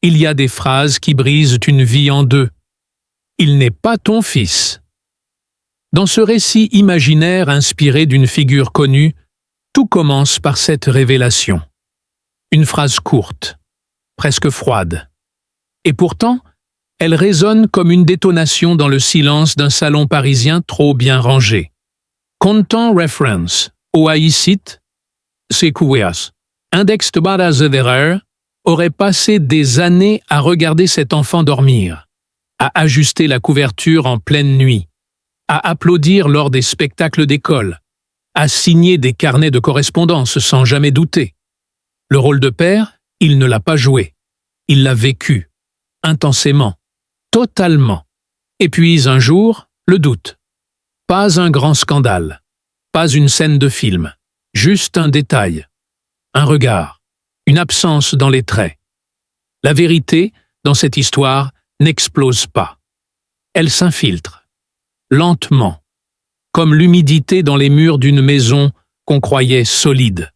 il y a des phrases qui brisent une vie en deux. Il n'est pas ton fils. Dans ce récit imaginaire inspiré d'une figure connue, tout commence par cette révélation. Une phrase courte, presque froide. Et pourtant, elle résonne comme une détonation dans le silence d'un salon parisien trop bien rangé. Content reference, oaicit, sequoias. Index de Barazederer aurait passé des années à regarder cet enfant dormir, à ajuster la couverture en pleine nuit, à applaudir lors des spectacles d'école, à signer des carnets de correspondance sans jamais douter. Le rôle de père, il ne l'a pas joué. Il l'a vécu, intensément, totalement. Et puis un jour, le doute. Pas un grand scandale, pas une scène de film, juste un détail, un regard, une absence dans les traits. La vérité, dans cette histoire, n'explose pas. Elle s'infiltre, lentement, comme l'humidité dans les murs d'une maison qu'on croyait solide.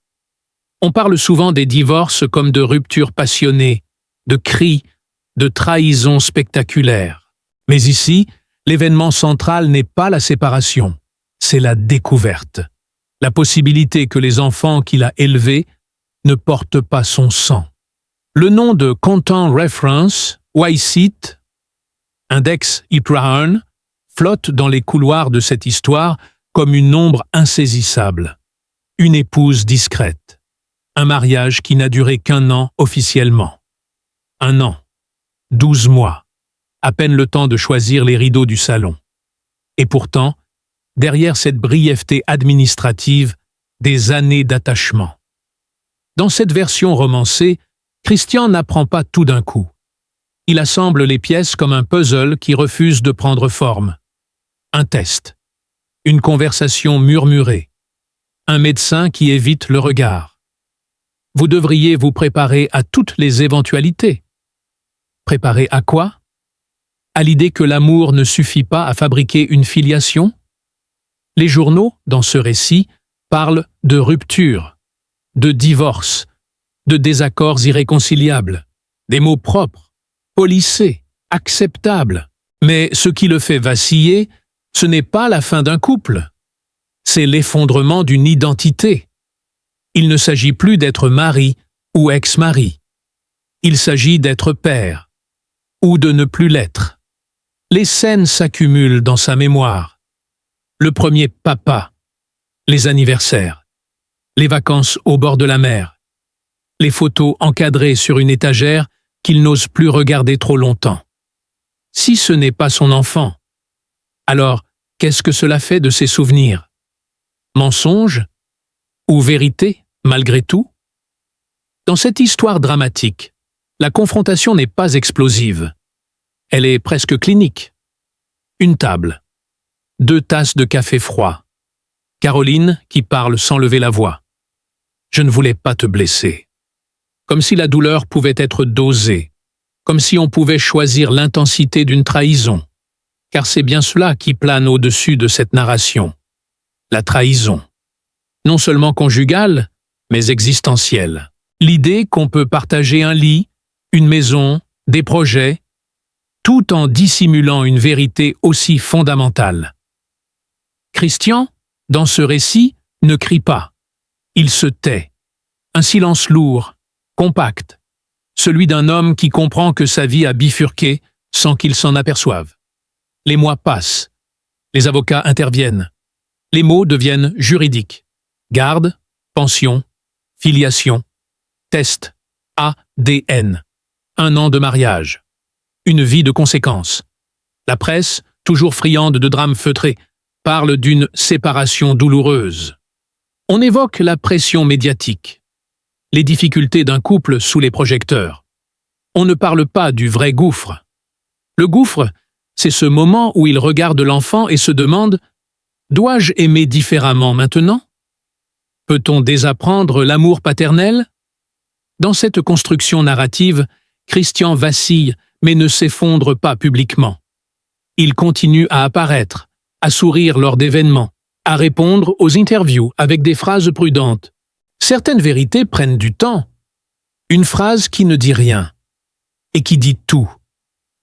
On parle souvent des divorces comme de ruptures passionnées, de cris, de trahisons spectaculaires. Mais ici, l'événement central n'est pas la séparation, c'est la découverte. La possibilité que les enfants qu'il a élevés ne portent pas son sang. Le nom de Content Reference, oaicit, Index Ibrahim, flotte dans les couloirs de cette histoire comme une ombre insaisissable. Une épouse discrète. Un mariage qui n'a duré qu'1 an officiellement. 1 an. 12 mois. À peine le temps de choisir les rideaux du salon. Et pourtant, derrière cette brièveté administrative, des années d'attachement. Dans cette version romancée, Christian n'apprend pas tout d'un coup. Il assemble les pièces comme un puzzle qui refuse de prendre forme. Un test. Une conversation murmurée. Un médecin qui évite le regard. Vous devriez vous préparer à toutes les éventualités. Préparer à quoi? À l'idée que l'amour ne suffit pas à fabriquer une filiation? Les journaux, dans ce récit, parlent de rupture, de divorce, de désaccords irréconciliables, des mots propres, polissés, acceptables. Mais ce qui le fait vaciller, ce n'est pas la fin d'un couple, c'est l'effondrement d'une identité. Il ne s'agit plus d'être mari ou ex-mari. Il s'agit d'être père, ou de ne plus l'être. Les scènes s'accumulent dans sa mémoire. Le premier papa, les anniversaires, les vacances au bord de la mer, les photos encadrées sur une étagère qu'il n'ose plus regarder trop longtemps. Si ce n'est pas son enfant, alors qu'est-ce que cela fait de ses souvenirs? Mensonge ou vérité, malgré tout? Dans cette histoire dramatique, la confrontation n'est pas explosive. Elle est presque clinique. Une table. 2 tasses de café froid. Caroline qui parle sans lever la voix. Je ne voulais pas te blesser. Comme si la douleur pouvait être dosée. Comme si on pouvait choisir l'intensité d'une trahison. Car c'est bien cela qui plane au-dessus de cette narration. La trahison. Non seulement conjugale, mais existentielle. L'idée qu'on peut partager un lit, une maison, des projets, tout en dissimulant une vérité aussi fondamentale. Christian, dans ce récit, ne crie pas. Il se tait. Un silence lourd, compact, celui d'un homme qui comprend que sa vie a bifurqué sans qu'il s'en aperçoive. Les mois passent. Les avocats interviennent. Les mots deviennent juridiques. Garde, pension, filiation, test, ADN. 1 an de mariage. Une vie de conséquences. La presse, toujours friande de drames feutrés, parle d'une séparation douloureuse. On évoque la pression médiatique, les difficultés d'un couple sous les projecteurs. On ne parle pas du vrai gouffre. Le gouffre, c'est ce moment où il regarde l'enfant et se demande « Dois-je aimer différemment maintenant? Peut-on désapprendre l'amour paternel ?» Dans cette construction narrative, Christian vacille mais ne s'effondre pas publiquement. Il continue à apparaître, à sourire lors d'événements, à répondre aux interviews avec des phrases prudentes. Certaines vérités prennent du temps. Une phrase qui ne dit rien. et qui dit tout.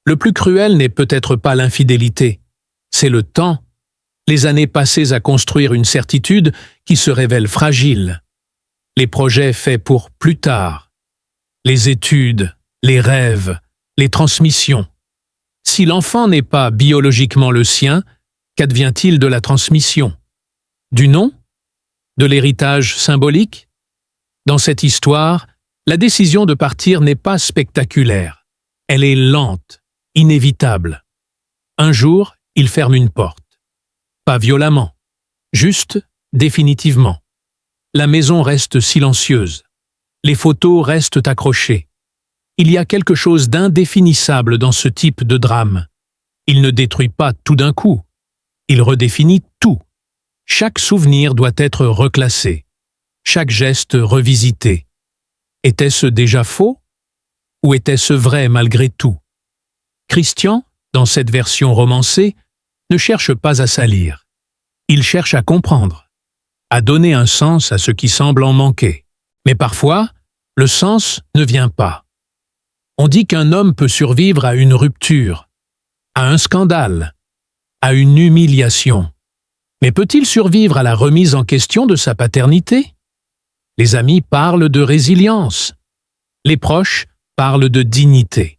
Le plus cruel n'est peut-être pas l'infidélité, c'est le temps, les années passées à construire une certitude qui se révèle fragile, les projets faits pour plus tard, les études, les rêves, les transmissions. Si l'enfant n'est pas biologiquement le sien, qu'advient-il de la transmission? Du nom? De l'héritage symbolique? Dans cette histoire, la décision de partir n'est pas spectaculaire. Elle est lente, inévitable. Un jour, il ferme une porte. Pas violemment, juste définitivement. La maison reste silencieuse. Les photos restent accrochées. Il y a quelque chose d'indéfinissable dans ce type de drame. Il ne détruit pas tout d'un coup. Il redéfinit tout. Chaque souvenir doit être reclassé. Chaque geste revisité. Était-ce déjà faux? Ou était-ce vrai malgré tout? Christian, dans cette version romancée, ne cherche pas à salir. Il cherche à comprendre, à donner un sens à ce qui semble en manquer. Mais parfois, le sens ne vient pas. On dit qu'un homme peut survivre à une rupture, à un scandale, à une humiliation. Mais peut-il survivre à la remise en question de sa paternité? Les amis parlent de résilience. Les proches parlent de dignité.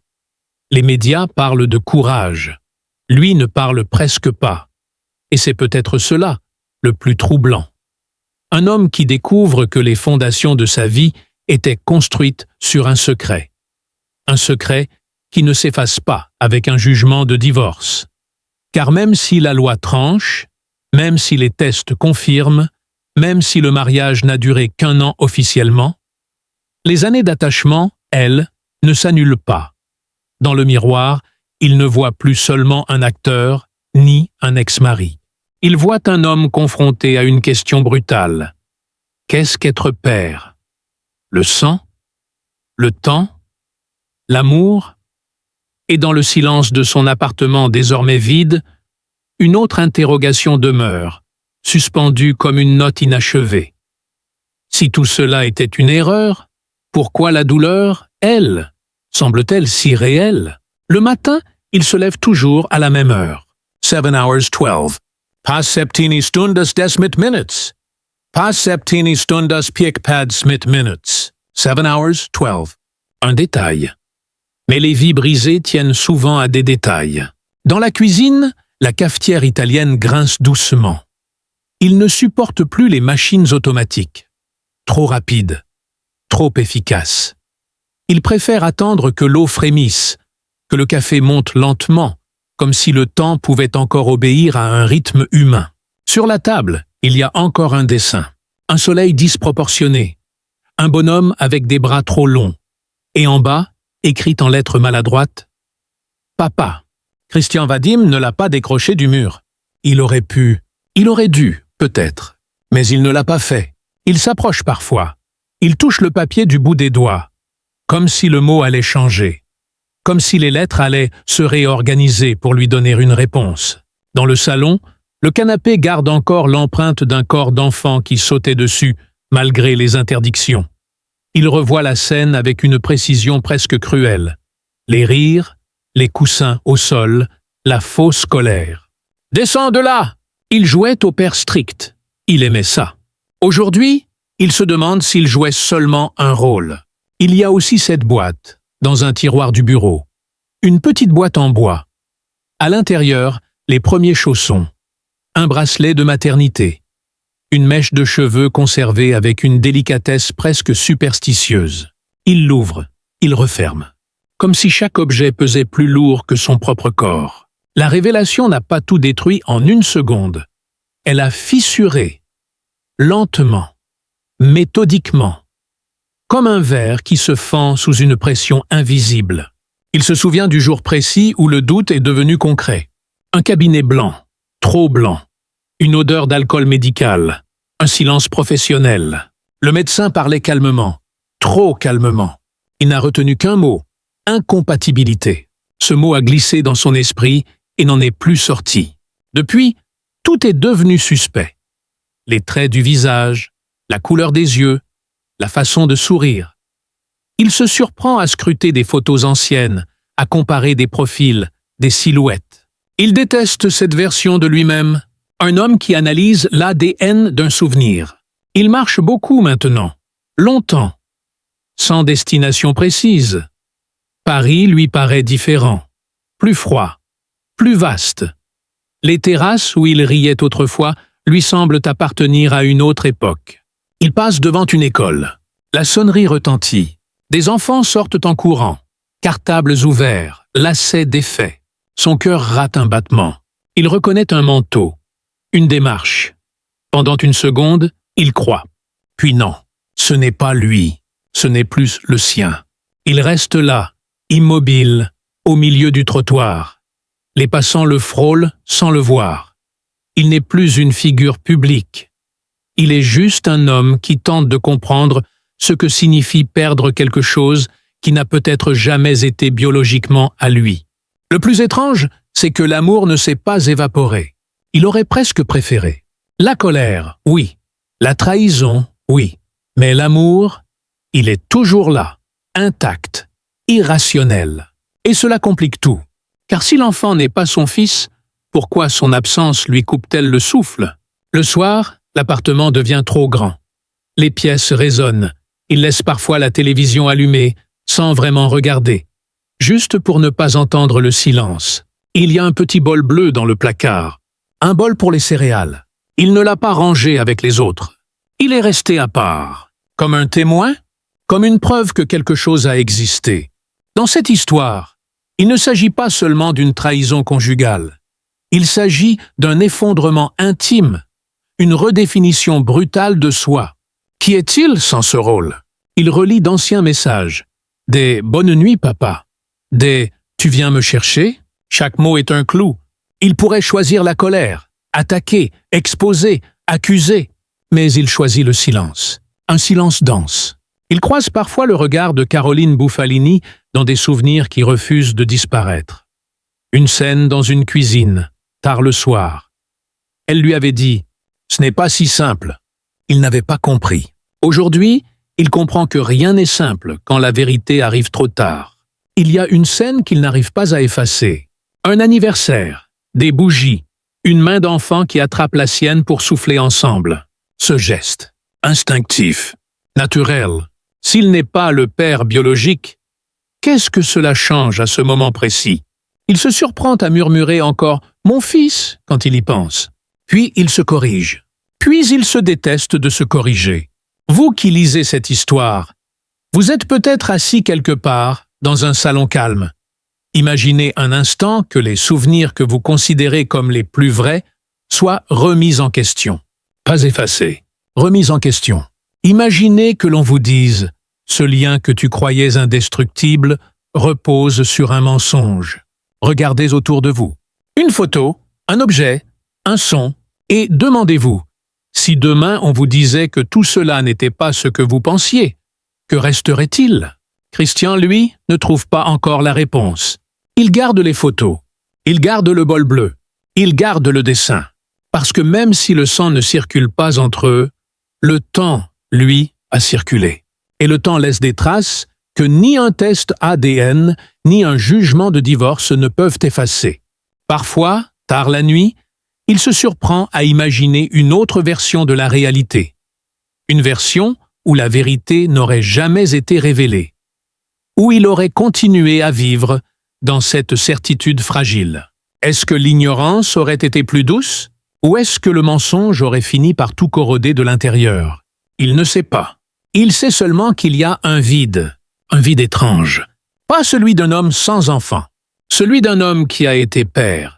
Les médias parlent de courage. Lui ne parle presque pas. Et c'est peut-être cela, le plus troublant. Un homme qui découvre que les fondations de sa vie étaient construites sur un secret. Un secret qui ne s'efface pas avec un jugement de divorce. Car même si la loi tranche, même si les tests confirment, même si le mariage n'a duré qu'1 an officiellement, les années d'attachement, elles, ne s'annulent pas. Dans le miroir, il ne voit plus seulement un acteur, ni un ex-mari. Il voit un homme confronté à une question brutale. Qu'est-ce qu'être père? Le sang? Le temps? L'amour? Et dans le silence de son appartement désormais vide, une autre interrogation demeure, suspendue comme une note inachevée. Si tout cela était une erreur, pourquoi la douleur, elle, semble-t-elle si réelle? Le matin, il se lève toujours à la même heure. 7:12. Pas septini stundas desmit minutes. Pas septini stundas piekpad smit minutes. 7:12. Un détail. Mais les vies brisées tiennent souvent à des détails. Dans la cuisine, la cafetière italienne grince doucement. Il ne supporte plus les machines automatiques. Trop rapides, trop efficaces. Il préfère attendre que l'eau frémisse, que le café monte lentement, comme si le temps pouvait encore obéir à un rythme humain. Sur la table, il y a encore un dessin. Un soleil disproportionné. Un bonhomme avec des bras trop longs. Et en bas, écrit en lettres maladroites, « Papa ». Christian Vadim ne l'a pas décroché du mur. Il aurait pu, il aurait dû, peut-être. Mais il ne l'a pas fait. Il s'approche parfois. Il touche le papier du bout des doigts. Comme si le mot allait changer. Comme si les lettres allaient se réorganiser pour lui donner une réponse. Dans le salon, le canapé garde encore l'empreinte d'un corps d'enfant qui sautait dessus, malgré les interdictions. Il revoit la scène avec une précision presque cruelle. Les rires, les coussins au sol, la fausse colère. « Descends de là !» Il jouait au père strict. Il aimait ça. Aujourd'hui, il se demande s'il jouait seulement un rôle. Il y a aussi cette boîte, dans un tiroir du bureau. Une petite boîte en bois. À l'intérieur, les premiers chaussons. Un bracelet de maternité. Une mèche de cheveux conservée avec une délicatesse presque superstitieuse. Il l'ouvre, il referme. Comme si chaque objet pesait plus lourd que son propre corps. La révélation n'a pas tout détruit en 1 seconde. Elle a fissuré, lentement, méthodiquement, comme un verre qui se fend sous une pression invisible. Il se souvient du jour précis où le doute est devenu concret. Un cabinet blanc, trop blanc, une odeur d'alcool médical, un silence professionnel. Le médecin parlait calmement, trop calmement. Il n'a retenu qu'un mot. Incompatibilité. Ce mot a glissé dans son esprit et n'en est plus sorti. Depuis, tout est devenu suspect. Les traits du visage, la couleur des yeux, la façon de sourire. Il se surprend à scruter des photos anciennes, à comparer des profils, des silhouettes. Il déteste cette version de lui-même, un homme qui analyse l'ADN d'un souvenir. Il marche beaucoup maintenant, longtemps, sans destination précise. Paris lui paraît différent, plus froid, plus vaste. Les terrasses où il riait autrefois lui semblent appartenir à une autre époque. Il passe devant une école. La sonnerie retentit. Des enfants sortent en courant. Cartables ouverts, lacets défaits. Son cœur rate un battement. Il reconnaît un manteau, une démarche. Pendant une seconde, il croit. Puis non, ce n'est pas lui, ce n'est plus le sien. Il reste là, immobile, au milieu du trottoir. Les passants le frôlent sans le voir. Il n'est plus une figure publique. Il est juste un homme qui tente de comprendre ce que signifie perdre quelque chose qui n'a peut-être jamais été biologiquement à lui. Le plus étrange, c'est que l'amour ne s'est pas évaporé. Il aurait presque préféré. La colère, oui. La trahison, oui. Mais l'amour, il est toujours là, intact, irrationnel. Et cela complique tout. Car si l'enfant n'est pas son fils, pourquoi son absence lui coupe-t-elle le souffle? Le soir, l'appartement devient trop grand. Les pièces résonnent. Il laisse parfois la télévision allumée, sans vraiment regarder. Juste pour ne pas entendre le silence. Il y a un petit bol bleu dans le placard. Un bol pour les céréales. Il ne l'a pas rangé avec les autres. Il est resté à part. Comme un témoin, comme une preuve que quelque chose a existé. Dans cette histoire, il ne s'agit pas seulement d'une trahison conjugale. Il s'agit d'un effondrement intime, une redéfinition brutale de soi. Qui est-il sans ce rôle? Il relit d'anciens messages. Des « Bonne nuit, papa ». Des « Tu viens me chercher ». Chaque mot est un clou. Il pourrait choisir la colère, attaquer, exposer, accuser. Mais il choisit le silence. Un silence dense. Il croise parfois le regard de Caroline Buffalini dans des souvenirs qui refusent de disparaître. Une scène dans une cuisine, tard le soir. Elle lui avait dit « Ce n'est pas si simple ». Il n'avait pas compris. Aujourd'hui, il comprend que rien n'est simple quand la vérité arrive trop tard. Il y a une scène qu'il n'arrive pas à effacer. Un anniversaire, des bougies, une main d'enfant qui attrape la sienne pour souffler ensemble. Ce geste, instinctif, naturel, s'il n'est pas le père biologique, qu'est-ce que cela change à ce moment précis? Il se surprend à murmurer encore « Mon fils » quand il y pense. Puis il se corrige. Puis il se déteste de se corriger. Vous qui lisez cette histoire, vous êtes peut-être assis quelque part, dans un salon calme. Imaginez un instant que les souvenirs que vous considérez comme les plus vrais soient remis en question. Pas effacés, remis en question. Imaginez que l'on vous dise « Ce lien que tu croyais indestructible repose sur un mensonge ». Regardez autour de vous. Une photo, un objet, un son, et demandez-vous « Si demain on vous disait que tout cela n'était pas ce que vous pensiez, que resterait-il » Christian, lui, ne trouve pas encore la réponse. Il garde les photos. Il garde le bol bleu. Il garde le dessin. Parce que même si le sang ne circule pas entre eux, le temps, lui, a circulé. Et le temps laisse des traces que ni un test ADN, ni un jugement de divorce ne peuvent effacer. Parfois, tard la nuit, il se surprend à imaginer une autre version de la réalité. Une version où la vérité n'aurait jamais été révélée. Où il aurait continué à vivre dans cette certitude fragile. Est-ce que l'ignorance aurait été plus douce? Ou est-ce que le mensonge aurait fini par tout corroder de l'intérieur? Il ne sait pas. Il sait seulement qu'il y a un vide étrange. Pas celui d'un homme sans enfant, celui d'un homme qui a été père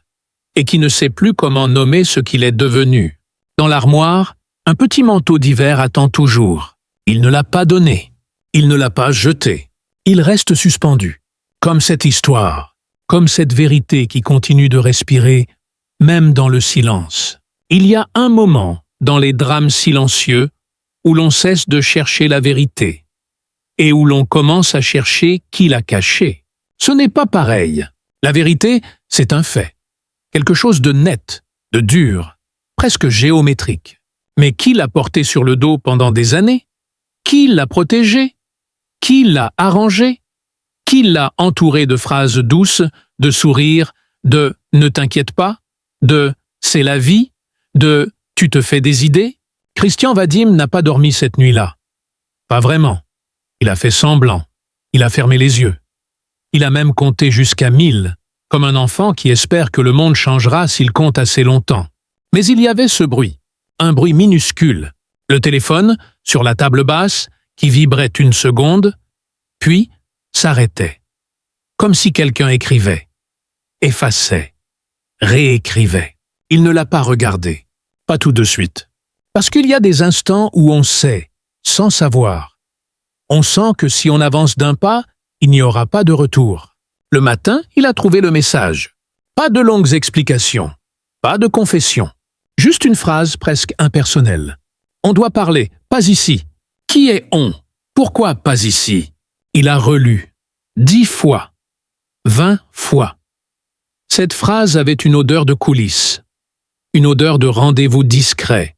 et qui ne sait plus comment nommer ce qu'il est devenu. Dans l'armoire, un petit manteau d'hiver attend toujours. Il ne l'a pas donné, il ne l'a pas jeté. Il reste suspendu, comme cette histoire, comme cette vérité qui continue de respirer, même dans le silence. Il y a un moment, dans les drames silencieux, où l'on cesse de chercher la vérité, et où l'on commence à chercher qui l'a cachée. Ce n'est pas pareil. La vérité, c'est un fait. Quelque chose de net, de dur, presque géométrique. Mais qui l'a porté sur le dos pendant des années? Qui l'a protégé? Qui l'a arrangé? Qui l'a entouré de phrases douces, de sourires, de « ne t'inquiète pas », de « c'est la vie », de « tu te fais des idées ». Christian Vadim n'a pas dormi cette nuit-là. Pas vraiment. Il a fait semblant. Il a fermé les yeux. Il a même compté jusqu'à 1000, comme un enfant qui espère que le monde changera s'il compte assez longtemps. Mais il y avait ce bruit, un bruit minuscule. Le téléphone, sur la table basse, qui vibrait une seconde, puis s'arrêtait. Comme si quelqu'un écrivait, effaçait, réécrivait. Il ne l'a pas regardé. Pas tout de suite. Parce qu'il y a des instants où on sait, sans savoir. On sent que si on avance d'un pas, il n'y aura pas de retour. Le matin, il a trouvé le message. Pas de longues explications, pas de confession. Juste une phrase presque impersonnelle. On doit parler, pas ici. Qui est on? Pourquoi pas ici? Il a relu. 10 fois. 20 fois. Cette phrase avait une odeur de coulisses. Une odeur de rendez-vous discret.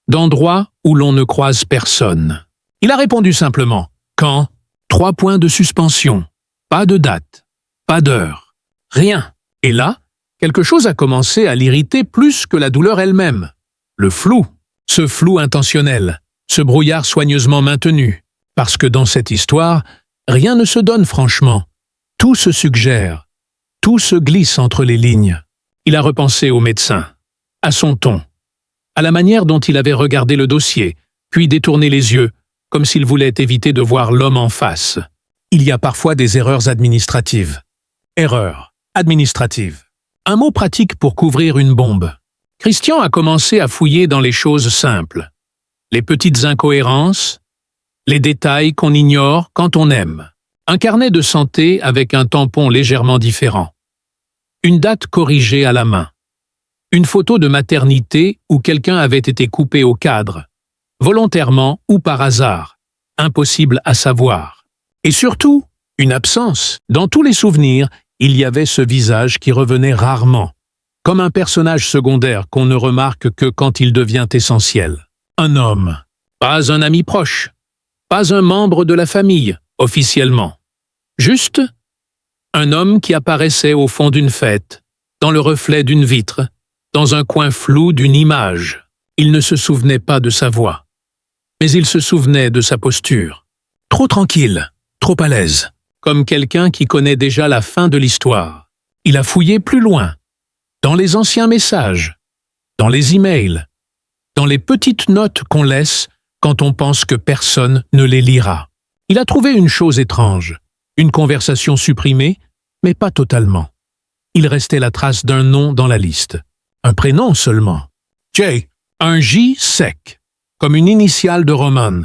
D'endroit où l'on ne croise personne. Il a répondu simplement « Quand ?» 3 points de suspension. Pas de date. Pas d'heure. Rien. Et là, quelque chose a commencé à l'irriter plus que la douleur elle-même. Le flou. Ce flou intentionnel. Ce brouillard soigneusement maintenu. Parce que dans cette histoire, rien ne se donne franchement. Tout se suggère. Tout se glisse entre les lignes. Il a repensé au médecin. À son ton. À la manière dont il avait regardé le dossier, puis détourné les yeux, comme s'il voulait éviter de voir l'homme en face. Il y a parfois des erreurs administratives. Erreur administrative. Un mot pratique pour couvrir une bombe. Christian a commencé à fouiller dans les choses simples. Les petites incohérences, les détails qu'on ignore quand on aime. Un carnet de santé avec un tampon légèrement différent. Une date corrigée à la main. Une photo de maternité où quelqu'un avait été coupé au cadre. Volontairement ou par hasard, impossible à savoir. Et surtout, une absence. Dans tous les souvenirs, il y avait ce visage qui revenait rarement, comme un personnage secondaire qu'on ne remarque que quand il devient essentiel. Un homme, pas un ami proche, pas un membre de la famille, officiellement. Juste un homme qui apparaissait au fond d'une fête, dans le reflet d'une vitre, dans un coin flou d'une image. Il ne se souvenait pas de sa voix. Mais il se souvenait de sa posture. Trop tranquille, trop à l'aise, comme quelqu'un qui connaît déjà la fin de l'histoire. Il a fouillé plus loin, dans les anciens messages, dans les emails, dans les petites notes qu'on laisse quand on pense que personne ne les lira. Il a trouvé une chose étrange, une conversation supprimée, mais pas totalement. Il restait la trace d'un nom dans la liste, un prénom seulement. J, un J sec. Comme une initiale de Roman,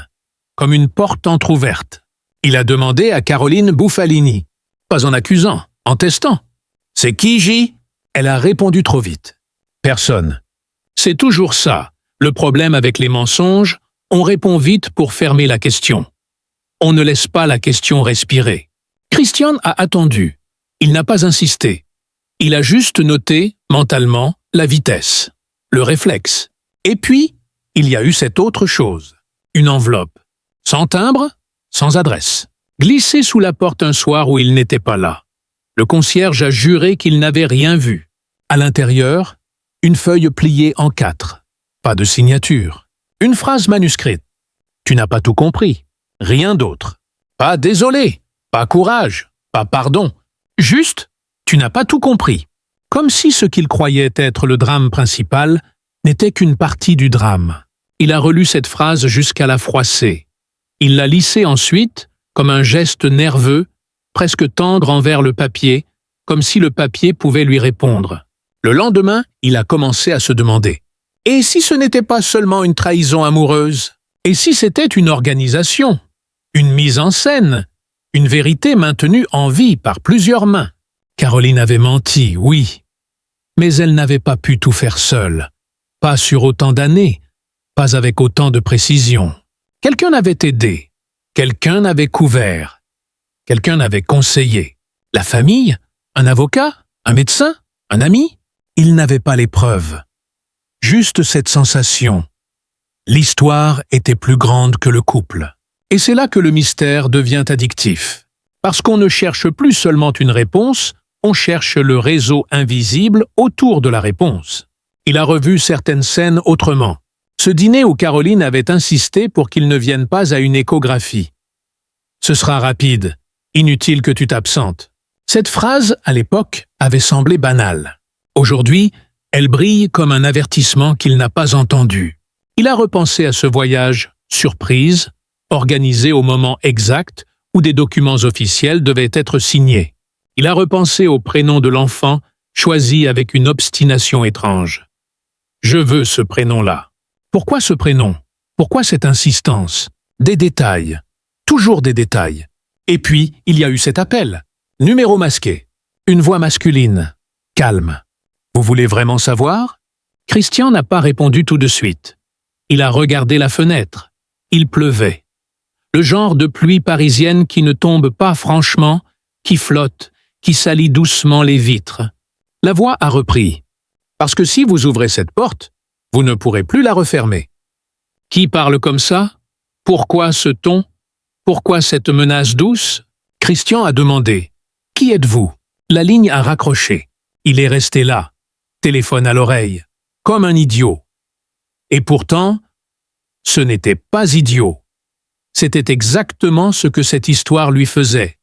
comme une porte entr'ouverte. Il a demandé à Caroline Buffalini, pas en accusant, en testant. « C'est qui, J ?» Elle a répondu trop vite. « Personne. » C'est toujours ça, le problème avec les mensonges, on répond vite pour fermer la question. On ne laisse pas la question respirer. Christian a attendu. Il n'a pas insisté. Il a juste noté, mentalement, la vitesse, le réflexe. Et puis, il y a eu cette autre chose, une enveloppe, sans timbre, sans adresse, glissée sous la porte un soir où il n'était pas là. Le concierge a juré qu'il n'avait rien vu. À l'intérieur, une feuille pliée en 4, pas de signature, une phrase manuscrite. Tu n'as pas tout compris, rien d'autre. Pas désolé, pas courage, pas pardon, juste tu n'as pas tout compris. Comme si ce qu'il croyait être le drame principal n'était qu'une partie du drame. Il a relu cette phrase jusqu'à la froisser. Il l'a lissée ensuite, comme un geste nerveux, presque tendre envers le papier, comme si le papier pouvait lui répondre. Le lendemain, il a commencé à se demander « Et si ce n'était pas seulement une trahison amoureuse? Et si c'était une organisation? Une mise en scène? Une vérité maintenue en vie par plusieurs mains? » Caroline avait menti, oui. Mais elle n'avait pas pu tout faire seule. Pas sur autant d'années, pas avec autant de précision. Quelqu'un avait aidé, quelqu'un avait couvert, quelqu'un avait conseillé. La famille? Un avocat? Un médecin? Un ami? Il n'avait pas les preuves. Juste cette sensation. L'histoire était plus grande que le couple. Et c'est là que le mystère devient addictif. Parce qu'on ne cherche plus seulement une réponse, on cherche le réseau invisible autour de la réponse. Il a revu certaines scènes autrement. Ce dîner où Caroline avait insisté pour qu'il ne vienne pas à une échographie. « Ce sera rapide. Inutile que tu t'absentes. » Cette phrase, à l'époque, avait semblé banale. Aujourd'hui, elle brille comme un avertissement qu'il n'a pas entendu. Il a repensé à ce voyage, surprise, organisé au moment exact où des documents officiels devaient être signés. Il a repensé au prénom de l'enfant, choisi avec une obstination étrange. « Je veux ce prénom-là. » Pourquoi ce prénom? Pourquoi cette insistance? Des détails. Toujours des détails. Et puis, il y a eu cet appel. Numéro masqué. Une voix masculine. Calme. Vous voulez vraiment savoir? Christian n'a pas répondu tout de suite. Il a regardé la fenêtre. Il pleuvait. Le genre de pluie parisienne qui ne tombe pas franchement, qui flotte, qui salit doucement les vitres. La voix a repris. Parce que si vous ouvrez cette porte, vous ne pourrez plus la refermer. Qui parle comme ça? Pourquoi ce ton? Pourquoi cette menace douce? Christian a demandé. Qui êtes-vous? La ligne a raccroché. Il est resté là, téléphone à l'oreille, comme un idiot. Et pourtant, ce n'était pas idiot. C'était exactement ce que cette histoire lui faisait.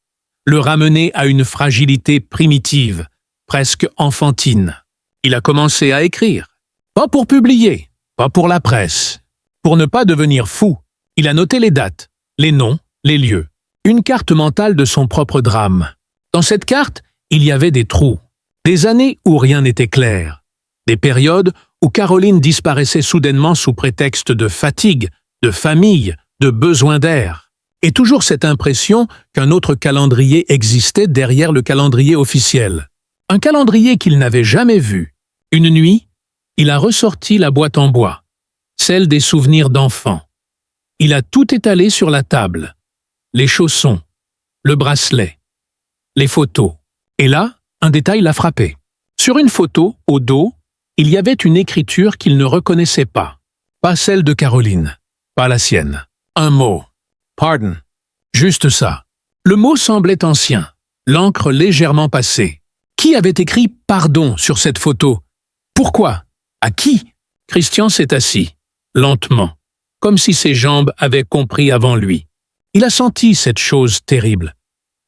Le ramener à une fragilité primitive, presque enfantine. Il a commencé à écrire. Pas pour publier, pas pour la presse. Pour ne pas devenir fou, il a noté les dates, les noms, les lieux. Une carte mentale de son propre drame. Dans cette carte, il y avait des trous. Des années où rien n'était clair. Des périodes où Caroline disparaissait soudainement sous prétexte de fatigue, de famille, de besoin d'air. Et toujours cette impression qu'un autre calendrier existait derrière le calendrier officiel. Un calendrier qu'il n'avait jamais vu. Une nuit, il a ressorti la boîte en bois, celle des souvenirs d'enfant. Il a tout étalé sur la table. Les chaussons, le bracelet, les photos. Et là, un détail l'a frappé. Sur une photo, au dos, il y avait une écriture qu'il ne reconnaissait pas. Pas celle de Caroline, pas la sienne. Un mot. Pardon. Juste ça. Le mot semblait ancien, l'encre légèrement passée. Qui avait écrit « pardon » sur cette photo? Pourquoi? À qui? Christian s'est assis, lentement, comme si ses jambes avaient compris avant lui. Il a senti cette chose terrible.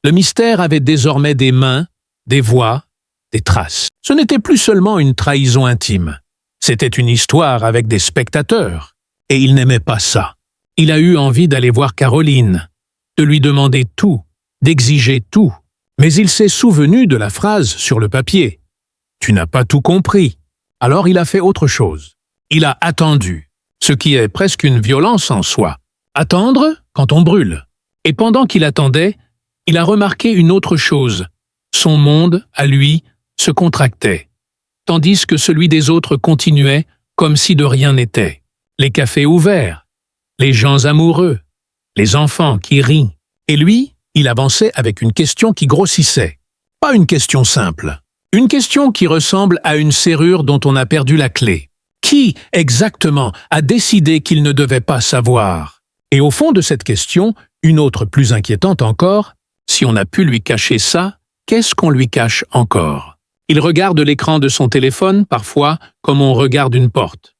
Le mystère avait désormais des mains, des voix, des traces. Ce n'était plus seulement une trahison intime. C'était une histoire avec des spectateurs. Et il n'aimait pas ça. Il a eu envie d'aller voir Caroline, de lui demander tout, d'exiger tout. Mais il s'est souvenu de la phrase sur le papier. « Tu n'as pas tout compris ». Alors il a fait autre chose. Il a attendu, ce qui est presque une violence en soi. Attendre quand on brûle. Et pendant qu'il attendait, il a remarqué une autre chose. Son monde, à lui, se contractait, tandis que celui des autres continuait comme si de rien n'était. Les cafés ouverts, les gens amoureux, les enfants qui rient. Et lui, il avançait avec une question qui grossissait. Pas une question simple. Une question qui ressemble à une serrure dont on a perdu la clé. Qui, exactement, a décidé qu'il ne devait pas savoir? Et au fond de cette question, une autre plus inquiétante encore, si on a pu lui cacher ça, qu'est-ce qu'on lui cache encore? Il regarde l'écran de son téléphone, parfois, comme on regarde une porte.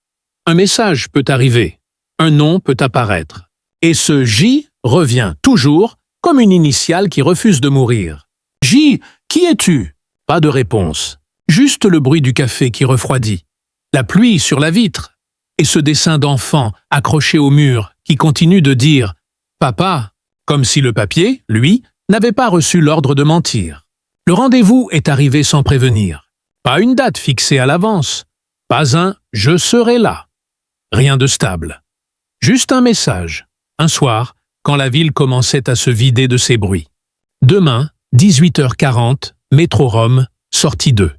Un message peut arriver, un nom peut apparaître. Et ce J revient toujours comme une initiale qui refuse de mourir. J, qui es-tu? Pas de réponse. Juste le bruit du café qui refroidit. La pluie sur la vitre. Et ce dessin d'enfant accroché au mur qui continue de dire « Papa », comme si le papier, lui, n'avait pas reçu l'ordre de mentir. Le rendez-vous est arrivé sans prévenir. Pas une date fixée à l'avance. Pas un « je serai là ». Rien de stable. Juste un message. Un soir, quand la ville commençait à se vider de ses bruits. Demain, 18h40, Métro Rome, sortie 2.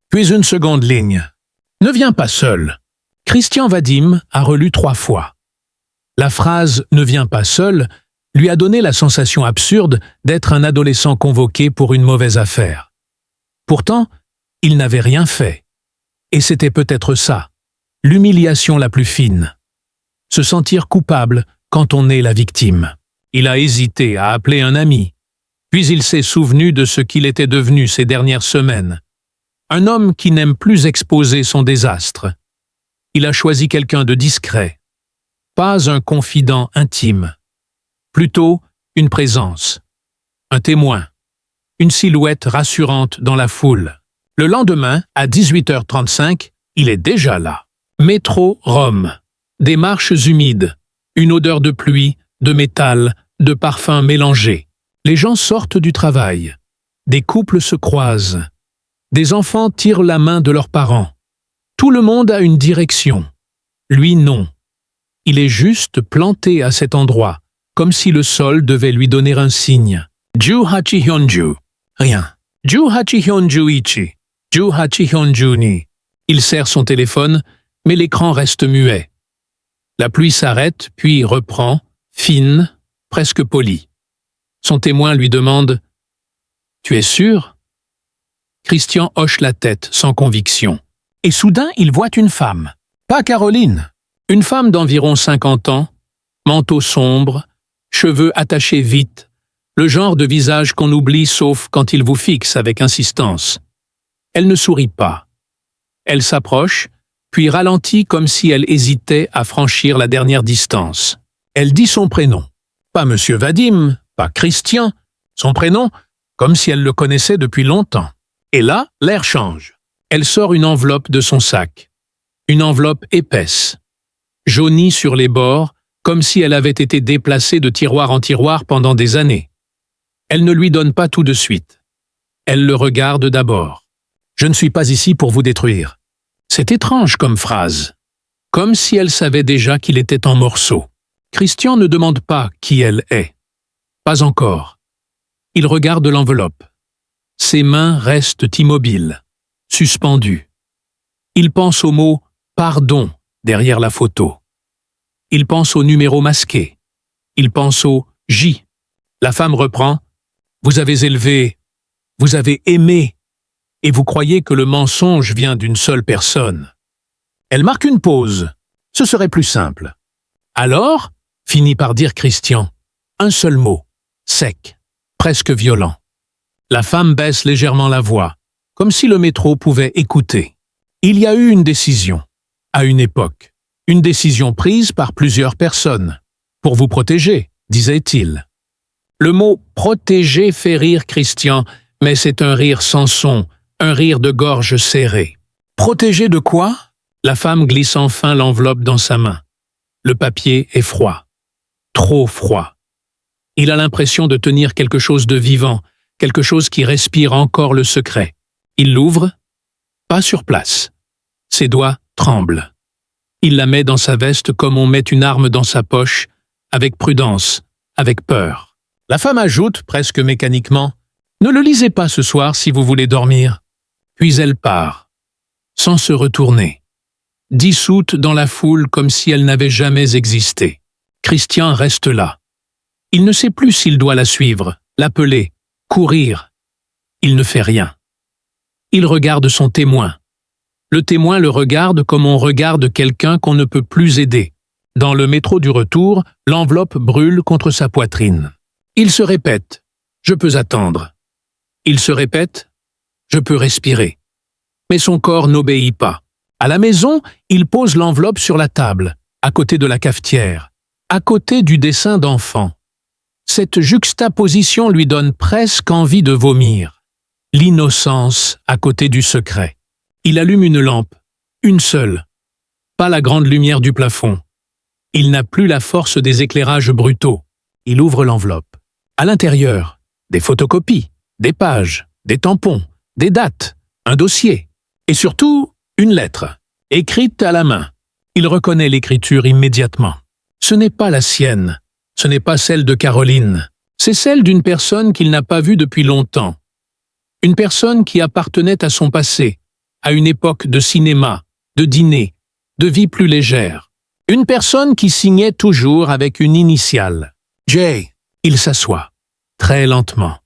Puis une seconde ligne. Ne viens pas seul. Christian Vadim a relu 3 fois. La phrase « ne viens pas seul » lui a donné la sensation absurde d'être un adolescent convoqué pour une mauvaise affaire. Pourtant, il n'avait rien fait. Et c'était peut-être ça, l'humiliation la plus fine. Se sentir coupable quand on est la victime. Il a hésité à appeler un ami. Puis il s'est souvenu de ce qu'il était devenu ces dernières semaines. Un homme qui n'aime plus exposer son désastre. Il a choisi quelqu'un de discret. Pas un confident intime. Plutôt une présence. Un témoin. Une silhouette rassurante dans la foule. Le lendemain, à 18h35, il est déjà là. Métro Rome. Des marches humides. Une odeur de pluie, de métal, de parfums mélangés. Les gens sortent du travail. Des couples se croisent. Des enfants tirent la main de leurs parents. Tout le monde a une direction. Lui, non. Il est juste planté à cet endroit, comme si le sol devait lui donner un signe. Ju hachi hyonju. Rien. Ju hachi hyonju ichi. Ju hachi hyonju ni. Il serre son téléphone, mais l'écran reste muet. La pluie s'arrête, puis reprend, fine, presque polie. Son témoin lui demande « Tu es sûr ?» Christian hoche la tête sans conviction. Et soudain, il voit une femme. Pas Caroline. Une femme d'environ 50 ans, manteau sombre, cheveux attachés vite, le genre de visage qu'on oublie sauf quand il vous fixe avec insistance. Elle ne sourit pas. Elle s'approche, puis ralentit comme si elle hésitait à franchir la dernière distance. Elle dit son prénom. Pas Monsieur Vadim, pas Christian, son prénom, comme si elle le connaissait depuis longtemps. Et là, l'air change. Elle sort une enveloppe de son sac. Une enveloppe épaisse, jaunie sur les bords, comme si elle avait été déplacée de tiroir en tiroir pendant des années. Elle ne lui donne pas tout de suite. Elle le regarde d'abord. « Je ne suis pas ici pour vous détruire. » C'est étrange comme phrase. Comme si elle savait déjà qu'il était en morceaux. Christian ne demande pas qui elle est. Pas encore. Il regarde l'enveloppe. Ses mains restent immobiles, suspendues. Il pense au mot « pardon » derrière la photo. Il pense au numéro masqué. Il pense au « J ». La femme reprend « Vous avez élevé, vous avez aimé, et vous croyez que le mensonge vient d'une seule personne. » Elle marque une pause. Ce serait plus simple. Alors, finit par dire Christian, un seul mot, sec, presque violent. La femme baisse légèrement la voix, comme si le métro pouvait écouter. Il y a eu une décision, à une époque, une décision prise par plusieurs personnes, pour vous protéger, disait-il. Le mot « protéger » fait rire Christian, mais c'est un rire sans son, un rire de gorge serrée. Protéger de quoi? La femme glisse enfin l'enveloppe dans sa main. Le papier est froid. Trop froid. Il a l'impression de tenir quelque chose de vivant, quelque chose qui respire encore le secret. Il l'ouvre, pas sur place. Ses doigts tremblent. Il la met dans sa veste comme on met une arme dans sa poche, avec prudence, avec peur. La femme ajoute, presque mécaniquement, « Ne le lisez pas ce soir si vous voulez dormir. » Puis elle part, sans se retourner, dissoute dans la foule comme si elle n'avait jamais existé. Christian reste là. Il ne sait plus s'il doit la suivre, l'appeler, courir. Il ne fait rien. Il regarde son témoin. Le témoin le regarde comme on regarde quelqu'un qu'on ne peut plus aider. Dans le métro du retour, l'enveloppe brûle contre sa poitrine. Il se répète « Je peux attendre ». Il se répète « Je peux respirer ». Mais son corps n'obéit pas. À la maison, il pose l'enveloppe sur la table, à côté de la cafetière, à côté du dessin d'enfant. Cette juxtaposition lui donne presque envie de vomir. L'innocence à côté du secret. Il allume une lampe, une seule. Pas la grande lumière du plafond. Il n'a plus la force des éclairages brutaux. Il ouvre l'enveloppe. À l'intérieur, des photocopies, des pages, des tampons, des dates, un dossier. Et surtout, une lettre, écrite à la main. Il reconnaît l'écriture immédiatement. Ce n'est pas la sienne. Ce n'est pas celle de Caroline. C'est celle d'une personne qu'il n'a pas vue depuis longtemps. Une personne qui appartenait à son passé, à une époque de cinéma, de dîner, de vie plus légère. Une personne qui signait toujours avec une initiale. J. Il s'assoit, très lentement.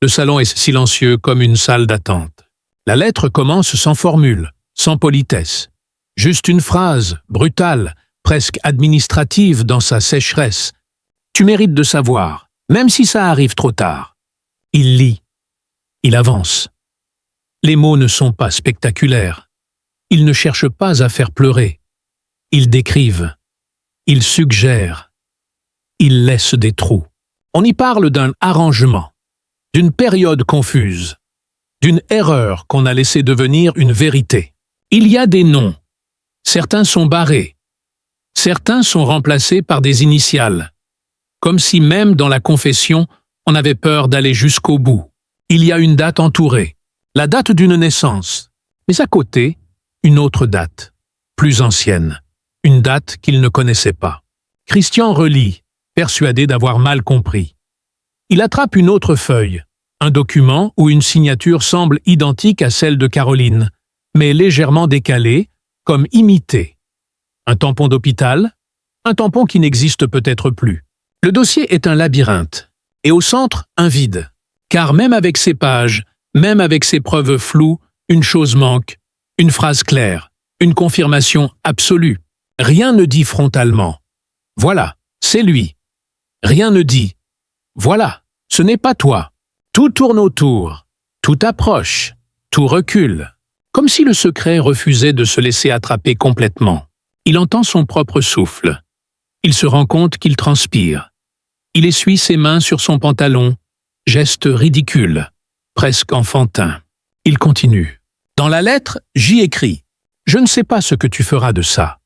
Le salon est silencieux comme une salle d'attente. La lettre commence sans formule, sans politesse. Juste une phrase, brutale, presque administrative dans sa sécheresse. Tu mérites de savoir, même si ça arrive trop tard. Il lit. Il avance. Les mots ne sont pas spectaculaires. Ils ne cherchent pas à faire pleurer. Ils décrivent. Ils suggèrent. Ils laissent des trous. On y parle d'un arrangement, d'une période confuse, d'une erreur qu'on a laissé devenir une vérité. Il y a des noms. Certains sont barrés. Certains sont remplacés par des initiales. Comme si même dans la confession, on avait peur d'aller jusqu'au bout. Il y a une date entourée, la date d'une naissance, mais à côté, une autre date, plus ancienne, une date qu'il ne connaissait pas. Christian relit, persuadé d'avoir mal compris. Il attrape une autre feuille, un document où une signature semble identique à celle de Caroline, mais légèrement décalée, comme imitée. Un tampon d'hôpital, un tampon qui n'existe peut-être plus. Le dossier est un labyrinthe, et au centre, un vide. Car même avec ces pages, même avec ces preuves floues, une chose manque, une phrase claire, une confirmation absolue. Rien ne dit frontalement. Voilà, c'est lui. Rien ne dit. Voilà, ce n'est pas toi. Tout tourne autour, tout approche, tout recule. Comme si le secret refusait de se laisser attraper complètement. Il entend son propre souffle. Il se rend compte qu'il transpire. Il essuie ses mains sur son pantalon, geste ridicule, presque enfantin. Il continue. Dans la lettre, j'y écris. Je ne sais pas ce que tu feras de ça.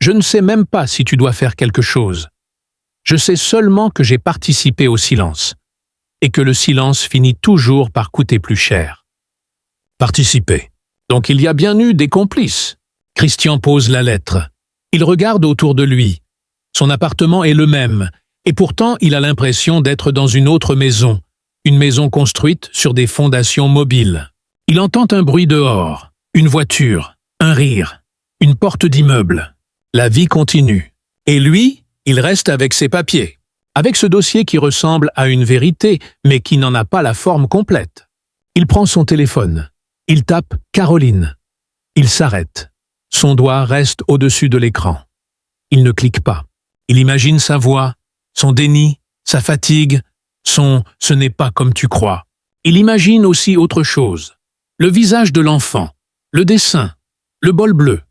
Je ne sais même pas si tu dois faire quelque chose. Je sais seulement que j'ai participé au silence, et que le silence finit toujours par coûter plus cher. Participer. Donc il y a bien eu des complices. Christian pose la lettre. Il regarde autour de lui. Son appartement est le même, et pourtant il a l'impression d'être dans une autre maison, une maison construite sur des fondations mobiles. Il entend un bruit dehors, une voiture, un rire, une porte d'immeuble. La vie continue. Et lui, il reste avec ses papiers, avec ce dossier qui ressemble à une vérité, mais qui n'en a pas la forme complète. Il prend son téléphone. Il tape « Caroline ». Il s'arrête. Son doigt reste au-dessus de l'écran. Il ne clique pas. Il imagine sa voix, son déni, sa fatigue, son « ce n'est pas comme tu crois ». Il imagine aussi autre chose. Le visage de l'enfant, le dessin, le bol bleu,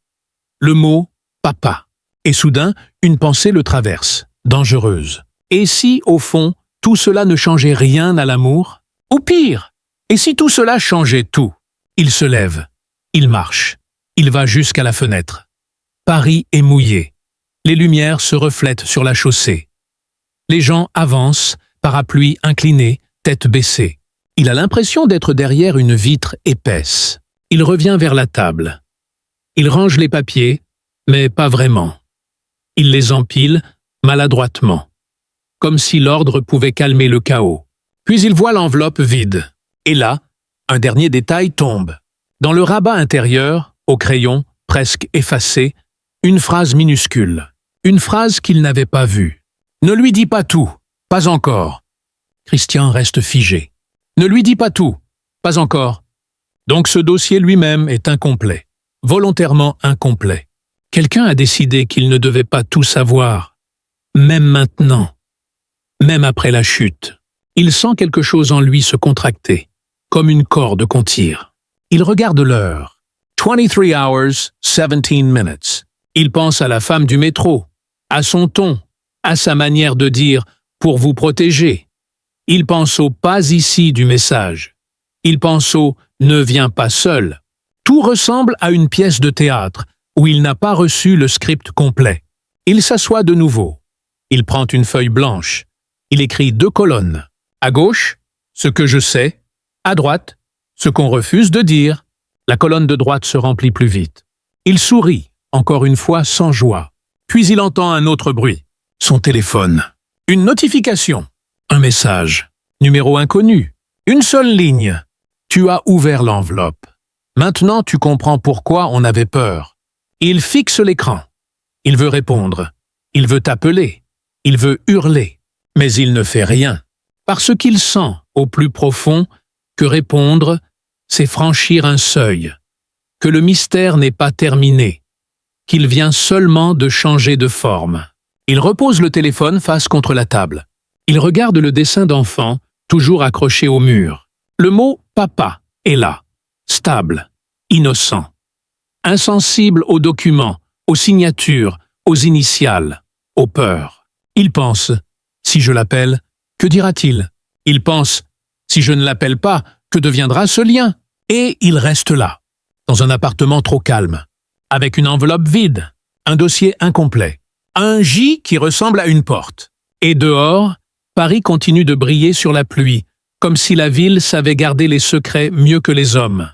le mot « papa ». Et soudain, une pensée le traverse, dangereuse. Et si, au fond, tout cela ne changeait rien à l'amour? Ou pire, et si tout cela changeait tout? Il se lève, il marche, il va jusqu'à la fenêtre. Paris est mouillé. Les lumières se reflètent sur la chaussée. Les gens avancent, parapluie incliné, tête baissée. Il a l'impression d'être derrière une vitre épaisse. Il revient vers la table. Il range les papiers, mais pas vraiment. Il les empile maladroitement, comme si l'ordre pouvait calmer le chaos. Puis il voit l'enveloppe vide. Et là, un dernier détail tombe. Dans le rabat intérieur, au crayon, presque effacé, une phrase minuscule. Une phrase qu'il n'avait pas vue. « Ne lui dis pas tout, pas encore. » Christian reste figé. « Ne lui dis pas tout, pas encore. » Donc ce dossier lui-même est incomplet, volontairement incomplet. Quelqu'un a décidé qu'il ne devait pas tout savoir, même maintenant, même après la chute. Il sent quelque chose en lui se contracter, comme une corde qu'on tire. Il regarde l'heure. 23 hours, 17 minutes. Il pense à la femme du métro, à son ton, à sa manière de dire « pour vous protéger ». Il pense au « pas ici » du message. Il pense au « ne viens pas seul ». Tout ressemble à une pièce de théâtre où il n'a pas reçu le script complet. Il s'assoit de nouveau. Il prend une feuille blanche. Il écrit 2 colonnes. À gauche, ce que je sais. À droite, ce qu'on refuse de dire. La colonne de droite se remplit plus vite. Il sourit, encore une fois sans joie. Puis il entend un autre bruit. Son téléphone. Une notification. Un message. Numéro inconnu. Une seule ligne. Tu as ouvert l'enveloppe. Maintenant tu comprends pourquoi on avait peur. Il fixe l'écran. Il veut répondre. Il veut appeler. Il veut hurler. Mais il ne fait rien. Parce qu'il sent, au plus profond, que répondre, c'est franchir un seuil. Que le mystère n'est pas terminé. qu'il vient seulement de changer de forme. Il repose le téléphone face contre la table. Il regarde le dessin d'enfant, toujours accroché au mur. Le mot « papa » est là, stable, innocent. Insensible aux documents, aux signatures, aux initiales, aux peurs. Il pense « si je l'appelle, que dira-t-il » Il pense « si je ne l'appelle pas, que deviendra ce lien ?» Et il reste là, dans un appartement trop calme, avec une enveloppe vide, un dossier incomplet, un J qui ressemble à une porte. Et dehors, Paris continue de briller sur la pluie, comme si la ville savait garder les secrets mieux que les hommes.